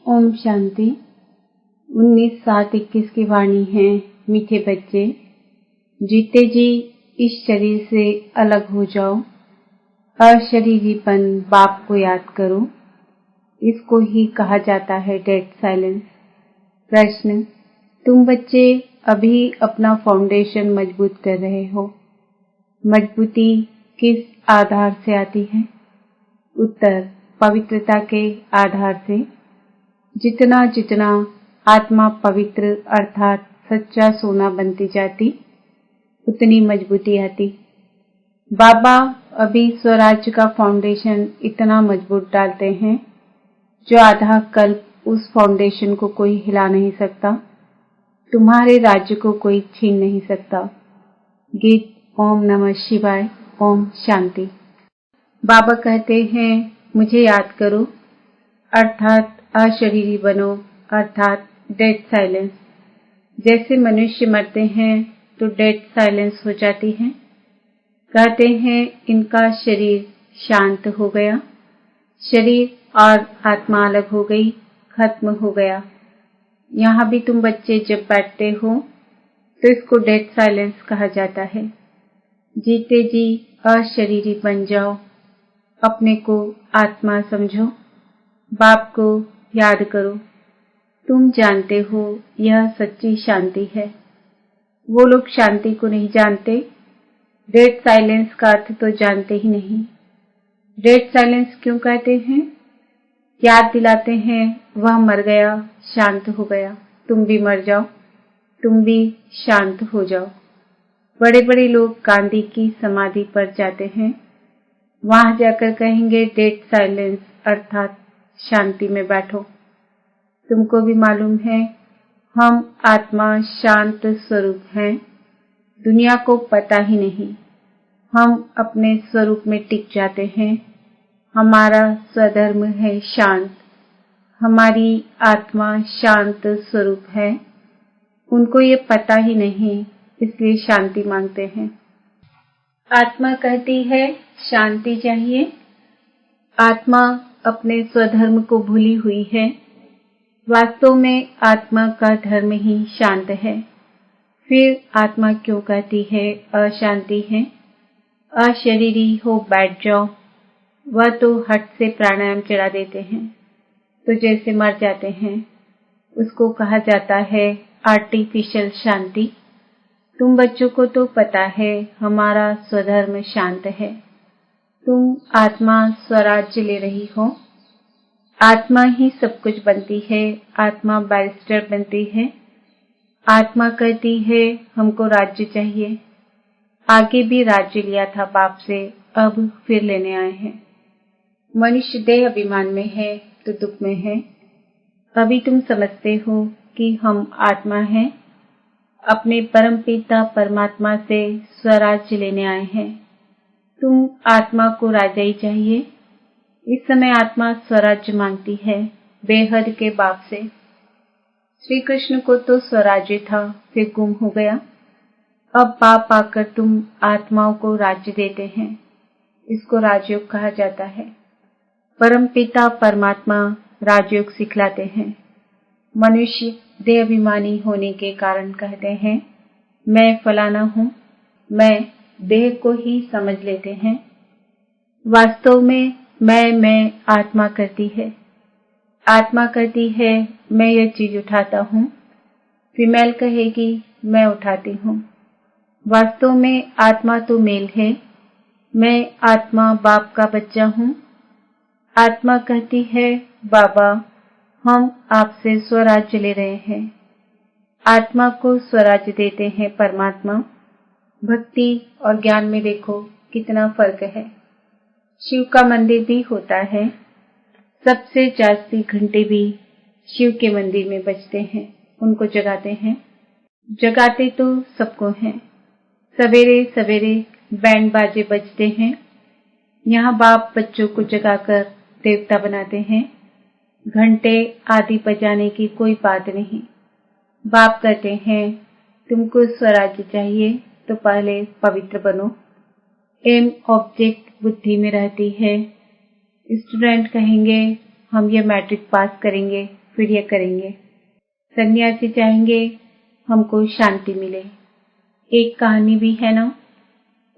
ओम शांति। 19/7/21 की वाणी है। मीठे बच्चे, जीते जी इस शरीर से अलग हो जाओ। अशरीरीपन बाप को याद करो। इसको ही कहा जाता है डेड साइलेंस। प्रश्न, तुम बच्चे अभी अपना फाउंडेशन मजबूत कर रहे हो। मजबूती किस आधार से आती है? उत्तर, पवित्रता के आधार से। जितना जितना आत्मा पवित्र अर्थात सच्चा सोना बनती जाती, उतनी मजबूती आती। बाबा अभी स्वराज्य का फाउंडेशन इतना मजबूत डालते हैं जो आधा कल्प उस फाउंडेशन को कोई हिला नहीं सकता। तुम्हारे राज्य को कोई छीन नहीं सकता। गीत ओम नमः शिवाय। ओम शांति। बाबा कहते हैं, मुझे याद करो अर्थात अशरीरी बनो अर्थात डेड साइलेंस। जैसे मनुष्य मरते हैं तो डेड साइलेंस हो जाती है। कहते हैं इनका शरीर शांत हो गया। शरीर और आत्मा अलग हो गई, खत्म हो गया। यहाँ भी तुम बच्चे जब बैठते हो तो इसको डेड साइलेंस कहा जाता है। जीते जी अशरीरी बन जाओ। अपने को आत्मा समझो। बाप को याद करो। तुम जानते हो यह सच्ची शांति है। वो लोग शांति को नहीं जानते। डेड साइलेंस का अर्थ तो जानते ही नहीं। डेड साइलेंस क्यों कहते हैं? याद दिलाते हैं वह मर गया, शांत हो गया। तुम भी मर जाओ, तुम भी शांत हो जाओ। बड़े बड़े लोग गांधी की समाधि पर जाते हैं। वहां जाकर कहेंगे डेड साइलेंस अर्थात शांति में बैठो। तुमको भी मालूम है हम आत्मा शांत स्वरूप हैं। दुनिया को पता ही नहीं। हम अपने स्वरूप में टिक जाते हैं। हमारा स्वधर्म है शांत। हमारी आत्मा शांत स्वरूप है। उनको ये पता ही नहीं, इसलिए शांति मांगते हैं। आत्मा कहती है शांति चाहिए। आत्मा अपने स्वधर्म को भूली हुई है। वास्तव में आत्मा का धर्म ही शांत है। फिर आत्मा क्यों कहती है अशांति है? अशरीरी हो बैठ जाओ। वह तो हट से प्राणायाम चढ़ा देते हैं तो जैसे मर जाते हैं। उसको कहा जाता है आर्टिफिशियल शांति। तुम बच्चों को तो पता है हमारा स्वधर्म शांत है। तुम आत्मा स्वराज्य ले रही हो। आत्मा ही सब कुछ बनती है। आत्मा बैरिस्टर बनती है। आत्मा कहती है हमको राज्य चाहिए। आगे भी राज्य लिया था बाप से, अब फिर लेने आए हैं। मनुष्य देह अभिमान में है तो दुख में है। अभी तुम समझते हो कि हम आत्मा हैं। अपने परमपिता परमात्मा से स्वराज्य लेने आए हैं। तुम आत्मा को राजा ही चाहिए। इस समय आत्मा स्वराज्य मांगती है बेहद के बाप से। श्री कृष्ण को तो स्वराज्य था, फिर गुम हो गया। अब बाप आकर तुम आत्माओं को राज्य देते हैं। इसको राजयोग कहा जाता है। परमपिता परमात्मा राजयोग सिखलाते हैं। मनुष्य देह अभिमानी होने के कारण कहते हैं मैं फलाना हूँ। मैं देह को ही समझ लेते हैं। वास्तव में मैं आत्मा करती है। आत्मा कहती है मैं यह चीज उठाता हूँ। फीमेल कहेगी मैं उठाती हूँ। वास्तव में आत्मा तो मेल है। मैं आत्मा बाप का बच्चा हूँ। आत्मा कहती है बाबा हम आपसे स्वराज्य ले रहे हैं। आत्मा को स्वराज्य देते हैं परमात्मा। भक्ति और ज्ञान में देखो कितना फर्क है। शिव का मंदिर भी होता है। सबसे जास्ती घंटे भी शिव के मंदिर में बजते हैं। उनको जगाते हैं। जगाते तो सबको हैं। सवेरे सवेरे बैंड बाजे बजते हैं। यहाँ बाप बच्चों को जगाकर देवता बनाते हैं। घंटे आदि बजाने की कोई बात नहीं। बाप कहते हैं तुमको स्वराज्य चाहिए तो पहले पवित्र बनो। एम ऑब्जेक्ट बुद्धि में रहती है। स्टूडेंट कहेंगे हम ये मैट्रिक पास करेंगे फिर यह करेंगे। सन्यासी चाहेंगे हमको शांति मिले। एक कहानी भी है ना,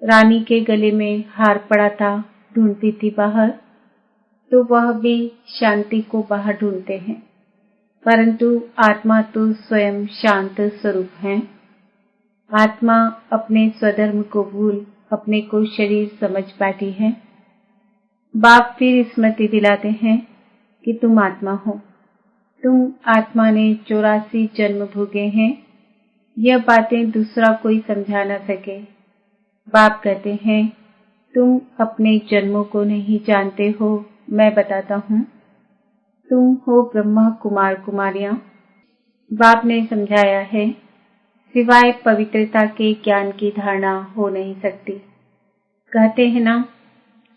रानी के गले में हार पड़ा था, ढूंढती थी बाहर, तो वह भी शांति को बाहर ढूंढते हैं, परंतु आत्मा तो स्वयं शांत स्वरूप है। आत्मा अपने स्वधर्म को भूल अपने को शरीर समझ बैठी है। बाप फिर स्मृति दिलाते हैं कि तुम आत्मा हो, तुम आत्मा ने 84 जन्म भोगे हैं। यह बातें दूसरा कोई समझा न सके। बाप कहते हैं तुम अपने जन्मों को नहीं जानते हो, मैं बताता हूँ। तुम हो ब्रह्मा कुमार कुमारियां। बाप ने समझाया है सिवाय पवित्रता के ज्ञान की धारणा हो नहीं सकती। कहते हैं ना,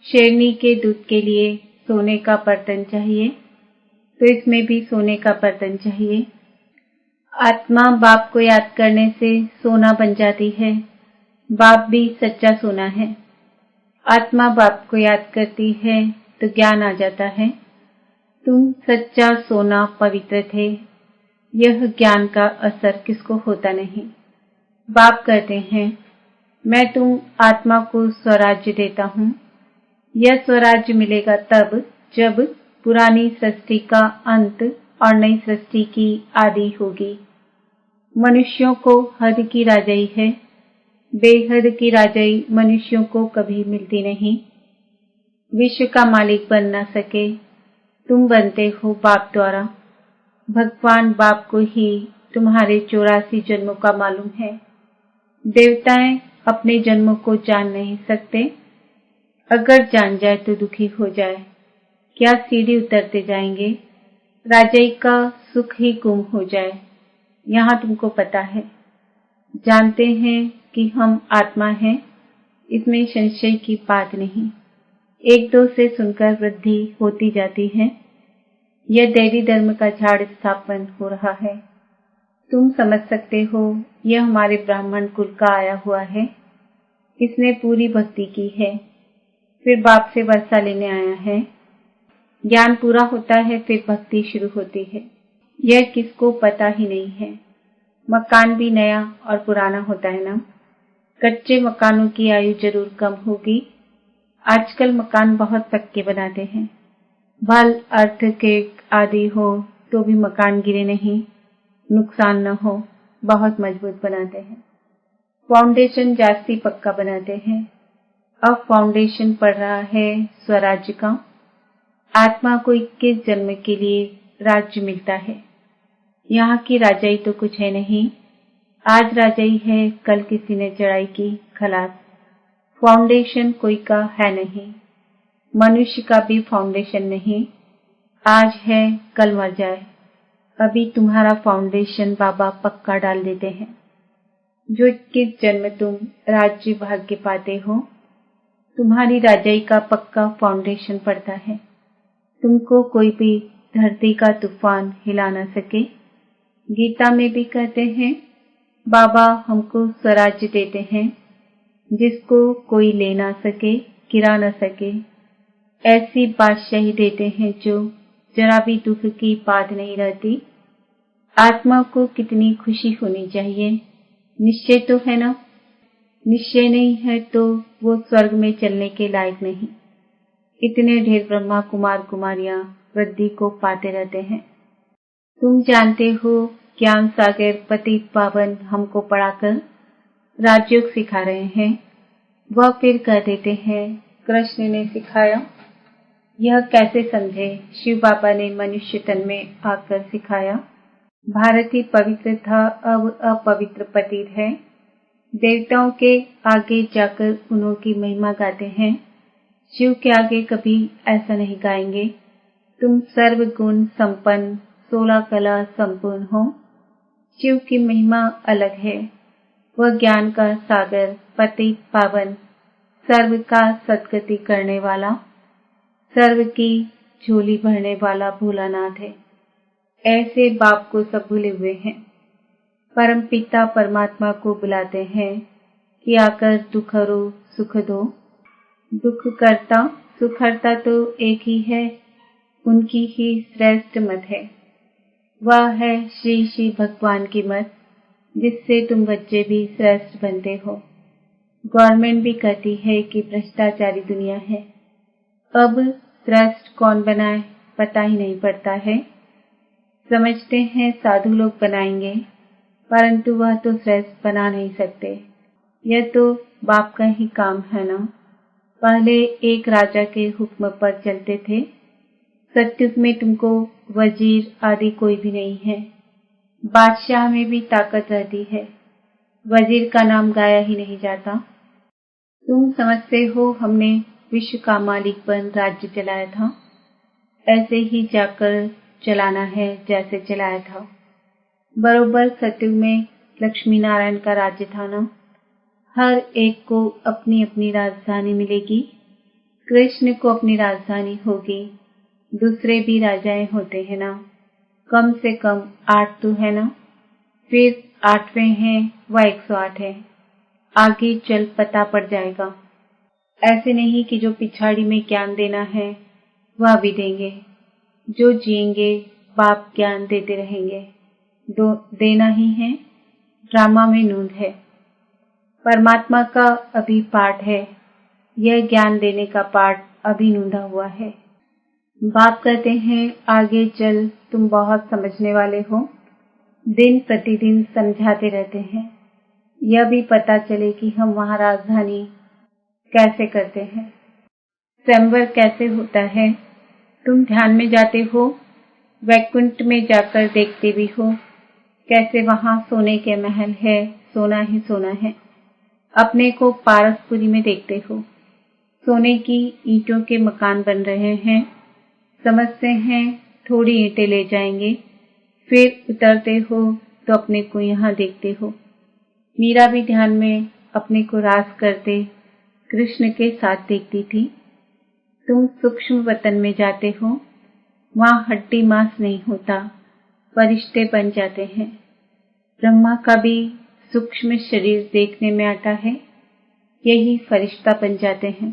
शेरनी के दूध के लिए सोने का बर्तन चाहिए, तो इसमें भी सोने का बर्तन चाहिए। आत्मा बाप को याद करने से सोना बन जाती है। बाप भी सच्चा सोना है। आत्मा बाप को याद करती है तो ज्ञान आ जाता है। तुम सच्चा सोना पवित्र थे। यह ज्ञान का असर किसको होता नहीं। बाप कहते हैं मैं तुम आत्मा को स्वराज्य देता हूँ। यह स्वराज्य मिलेगा तब जब पुरानी सृष्टि का अंत और नई सृष्टि की आदि होगी। मनुष्यों को हद की राजाई है। बेहद की राजाई मनुष्यों को कभी मिलती नहीं। विश्व का मालिक बन न सके, तुम बनते हो बाप द्वारा। भगवान बाप को ही तुम्हारे 84 जन्मों का मालूम है। देवताएं अपने जन्मों को जान नहीं सकते। अगर जान जाए तो दुखी हो जाए। क्या सीढ़ी उतरते जाएंगे, राजाई का सुख ही गुम हो जाए। यहाँ तुमको पता है, जानते हैं कि हम आत्मा हैं, इसमें संशय की बात नहीं। एक दो से सुनकर वृद्धि होती जाती है। यह दैवी धर्म का झाड़ स्थापन हो रहा है। तुम समझ सकते हो, यह हमारे ब्राह्मण कुल का आया हुआ है। इसने पूरी भक्ति की है, फिर बाप से वर्षा लेने आया है। ज्ञान पूरा होता है, फिर भक्ति शुरू होती है। यह किसको पता ही नहीं है। मकान भी नया और पुराना होता है ना। कच्चे मकानों की आयु जरूर कम होगी। आजकल मकान बहुत पक्के बनाते हैं। भल अर्थ के आदि हो तो भी मकान गिरे नहीं, नुकसान न हो, बहुत मजबूत बनाते हैं। फाउंडेशन जास्ती पक्का बनाते हैं। अब फाउंडेशन पड़ रहा है स्वराज्य का। आत्मा को 21 जन्म के लिए राज्य मिलता है। यहाँ की राजाई तो कुछ है नहीं। आज राजाई है, कल किसी ने चढ़ाई की, खलास। फाउंडेशन कोई का है नहीं। मनुष्य का भी फाउंडेशन नहीं। आज है, कल मर जाए। अभी तुम्हारा फाउंडेशन बाबा पक्का डाल देते हैं। जो 21 जन्म तुम राज्य भाग्य पाते हो, तुम्हारी राजाई का पक्का फाउंडेशन पड़ता है। तुमको कोई भी धरती का तूफान हिला न सके। गीता में भी कहते हैं बाबा हमको स्वराज्य देते हैं, जिसको कोई ले ना सके, गिरा न सके। ऐसी बादशाही देते हैं जो जरा भी दुख की बात नहीं रहती। आत्मा को कितनी खुशी होनी चाहिए। निश्चय तो है ना। निश्चय नहीं है तो वो स्वर्ग में चलने के लायक नहीं। इतने ढेर ब्रह्मा कुमार कुमारियां वृद्धि को पाते रहते हैं। तुम जानते हो ज्ञान सागर पतित पावन हमको पढ़ाकर राजयोग सिखा रहे हैं। वह फिर कह देते हैं कृष्ण ने सिखाया। यह कैसे समझे, शिव बाबा ने मनुष्य तन में आकर सिखाया। भारत ही पवित्र था, अब अपवित्र पतित है। देवताओं के आगे जाकर उन्हों की महिमा गाते हैं। शिव के आगे कभी ऐसा नहीं गाएंगे। तुम सर्व गुण संपन्न 16 कला संपूर्ण हो। शिव की महिमा अलग है। वह ज्ञान का सागर, पतित पावन, सर्व का सद्गति करने वाला, सर्व की झोली भरने वाला भोलानाथ है। ऐसे बाप को सब भूले हुए हैं। परम पिता परमात्मा को बुलाते हैं कि आकर दुख हरो सुख दो। दुख करता सुख हरता तो एक ही है, उनकी ही श्रेष्ठ मत है। वह है श्री श्री भगवान की मत, जिससे तुम बच्चे भी श्रेष्ठ बनते हो। गवर्नमेंट भी कहती है कि भ्रष्टाचारी दुनिया है। अब श्रेष्ठ कौन बनाए पता ही नहीं पड़ता है। समझते हैं साधु लोग बनाएंगे, परंतु वह तो श्रेष्ठ बना नहीं सकते। यह तो बाप का ही काम है ना। पहले एक राजा के हुक्म पर चलते थे। सत्युग में तुमको वजीर आदि कोई भी नहीं है। बादशाह में भी ताकत रहती है, वजीर का नाम गाया ही नहीं जाता। तुम समझते हो हमने विश्व का मालिक बन राज्य चलाया था, ऐसे ही जाकर चलाना है जैसे चलाया था। बरोबर सत्युग में लक्ष्मी नारायण का राज्य था ना। हर एक को अपनी अपनी राजधानी मिलेगी। कृष्ण को अपनी राजधानी होगी। दूसरे भी राजाएं होते हैं ना, कम से कम 8 तो है ना। फिर 8वें हैं, वह 108 है। आगे चल पता पड़ जाएगा। ऐसे नहीं कि जो पिछाड़ी में ज्ञान देना है वह भी देंगे। जो जिएंगे बाप ज्ञान देते रहेंगे। देना ही है, ड्रामा में नूंद है। परमात्मा का अभी पाठ है, यह ज्ञान देने का पाठ अभी नूंदा हुआ है। बाप कहते हैं आगे चल तुम बहुत समझने वाले हो। दिन प्रतिदिन समझाते रहते हैं। यह भी पता चले कि हम वहाँ राजधानी कैसे करते हैं, स्वयंवर कैसे होता है। तुम ध्यान में जाते हो, वैकुंठ में जाकर देखते भी हो कैसे वहाँ सोने के महल है, सोना ही सोना है। अपने को पारसपुरी में देखते हो, सोने की ईंटों के मकान बन रहे हैं। समझते हैं थोड़ी ईंटें ले जाएंगे, फिर उतरते हो तो अपने को यहाँ देखते हो। मीरा भी ध्यान में अपने को रास करते कृष्ण के साथ देखती थी। तुम सूक्ष्म वतन में जाते हो, वहाँ हड्डी मांस नहीं होता, फरिश्ते बन जाते हैं। ब्रह्मा का भी सूक्ष्म शरीर देखने में आता है, यही फरिश्ता बन जाते हैं।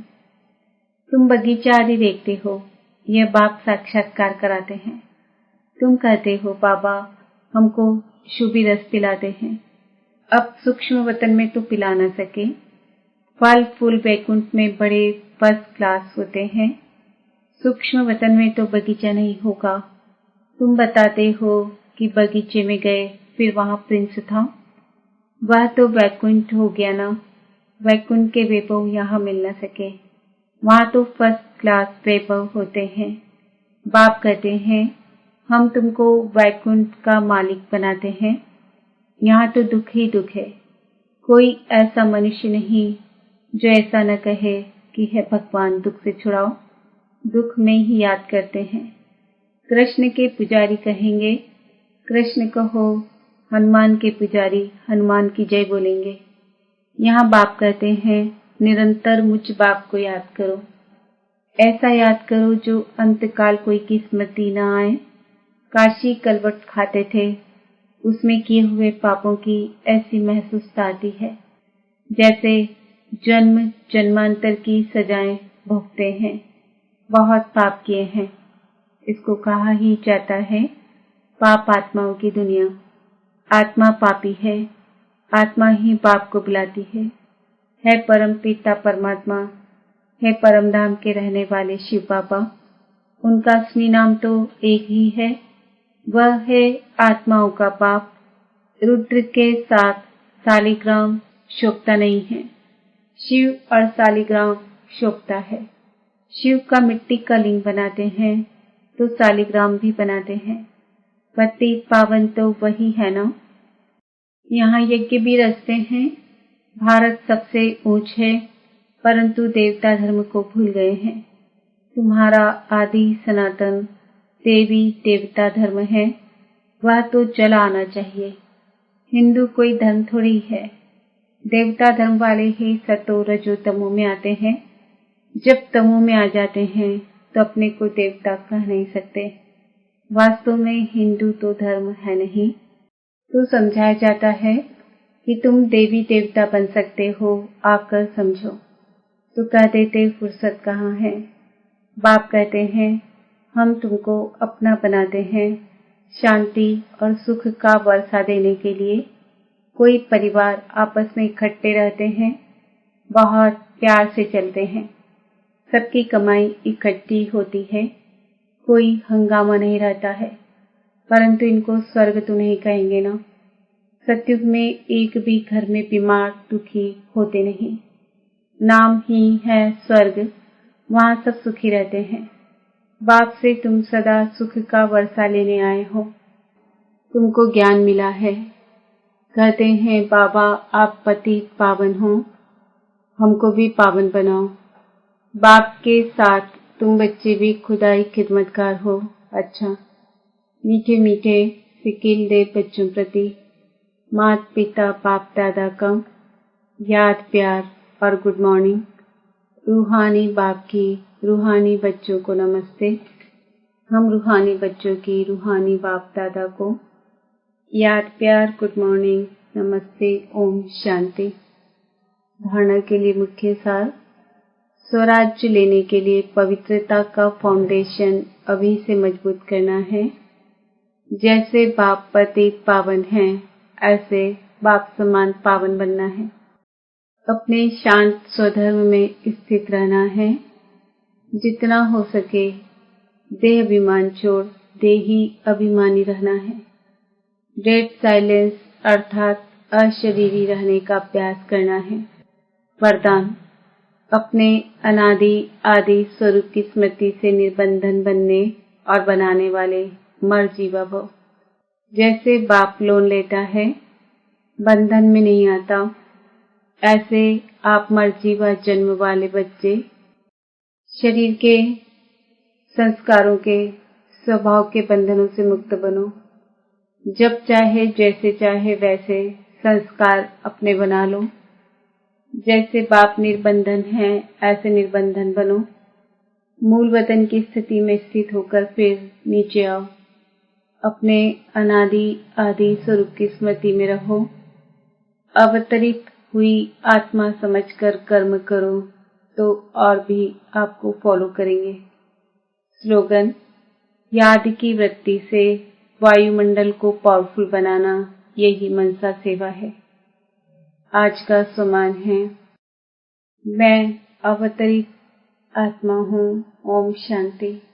तुम बगीचा आदि देखते हो, यह बाप साक्षात्कार कराते हैं। तुम कहते हो बाबा हमको शुभी रस पिलाते हैं। अब सूक्ष्म वतन में तो पिला न सके। फल फूल वैकुंठ में बड़े फर्स्ट क्लास होते हैं। सूक्ष्म वतन में तो बगीचा नहीं होगा। तुम बताते हो कि बगीचे में गए, फिर वहाँ प्रिंस था। वह तो वैकुंठ हो गया ना। वैकुंठ के वैभव यहाँ मिल न सके, वहाँ तो फर्स्ट क्लास वैभव होते हैं। बाप कहते हैं हम तुमको वैकुंठ का मालिक बनाते हैं। यहाँ तो दुख ही दुख है। कोई ऐसा मनुष्य नहीं जो ऐसा न कहे कि है भगवान दुख से छुड़ाओ। दुख में ही याद करते हैं। कृष्ण के पुजारी कहेंगे कृष्ण कहो, हनुमान के पुजारी हनुमान की जय बोलेंगे। यहाँ बाप कहते हैं निरंतर मुझ बाप को याद करो। ऐसा याद करो जो अंतकाल कोई की स्मृति न आए। काशी कलवट खाते थे, उसमें किए हुए पापों की ऐसी महसूसता आती है जैसे जन्म जन्मांतर की सजाएं भोगते हैं। बहुत पाप किए हैं। इसको कहा ही जाता है पाप आत्माओं की दुनिया। आत्मा पापी है, आत्मा ही बाप को बुलाती है परम पिता परमात्मा, है परम धाम के रहने वाले शिव बाबा। उनका असली नाम तो एक ही है, वह है आत्माओं का बाप। रुद्र के साथ शालिग्राम शोभता नहीं है, शिव और शालिग्राम शोभता है। शिव का मिट्टी का लिंग बनाते हैं तो शालिग्राम भी बनाते हैं। पतित पावन तो वही है ना। यहाँ यज्ञ भी रचते हैं। भारत सबसे ऊंच है, परंतु देवता धर्म को भूल गए हैं। तुम्हारा आदि सनातन देवी देवता धर्म है, वह तो चला आना चाहिए। हिंदू कोई धर्म थोड़ी है। देवता धर्म वाले ही सतो रजो तमो में आते हैं। जब तमो में आ जाते हैं तो अपने को देवता कह नहीं सकते। वास्तव में हिंदू तो धर्म है नहीं। तो समझाया जाता है कि तुम देवी देवता बन सकते हो, आकर समझो। तो कह देते फुर्सत कहाँ है। बाप कहते हैं हम तुमको अपना बनाते हैं, शांति और सुख का वर्षा देने के लिए कोई परिवार आपस में इकट्ठे रहते हैं, बहुत प्यार से चलते हैं, सबकी कमाई इकट्ठी होती है, कोई हंगामा नहीं रहता है। परंतु इनको स्वर्ग तो नहीं कहेंगे ना। सतयुग में एक भी घर में बीमार दुखी होते नहीं। नाम ही है स्वर्ग, वहाँ सब सुखी रहते हैं। बाप से तुम सदा सुख का वर्षा लेने आए हो। तुमको ज्ञान मिला है। कहते हैं बाबा आप पतित पावन हो, हमको भी पावन बनाओ। बाप के साथ तुम बच्चे भी खुदाई खिदमतगार हो। अच्छा, मीठे मीठे सिकिल दे बच्चों प्रति माता पिता बाप दादा का याद प्यार और गुड मॉर्निंग। रूहानी बाप की रूहानी बच्चों को नमस्ते। हम रूहानी बच्चों की रूहानी बाप दादा को याद प्यार गुड मॉर्निंग नमस्ते ओम शांति। धारणा के लिए मुख्य सार। स्वराज्य लेने के लिए पवित्रता का फाउंडेशन अभी से मजबूत करना है। जैसे बाप पतित पावन हैं, ऐसे बाप समान पावन बनना है। अपने शांत स्वधर्म में स्थित रहना है। जितना हो सके देह अभिमान छोड़ देही अभिमानी रहना है। डेड साइलेंस अर्थात अशरीरी रहने का अभ्यास करना है। वरदान। अपने अनादि आदि स्वरूप की स्मृति से निर्बंधन बनने और बनाने वाले मर्जीवा भव। जैसे बाप लोन लेता है, बंधन में नहीं आता, ऐसे आप मर्जीवा जन्म वाले बच्चे शरीर के संस्कारों के स्वभाव के बंधनों से मुक्त बनो। जब चाहे जैसे चाहे वैसे संस्कार अपने बना लो। जैसे बाप निर्बंधन है, ऐसे निर्बंधन बनो। मूल वतन की स्थिति में स्थित होकर फिर नीचे आओ। अपने अनादि आदि स्वरूप की स्मृति में रहो। अवतरित हुई आत्मा समझकर कर्म करो तो और भी आपको फॉलो करेंगे। स्लोगन। याद की वृत्ति से वायुमंडल को पावरफुल बनाना, यही मनसा सेवा है। आज का सम्मान है, मैं अवतरित आत्मा हूँ। ओम शांति।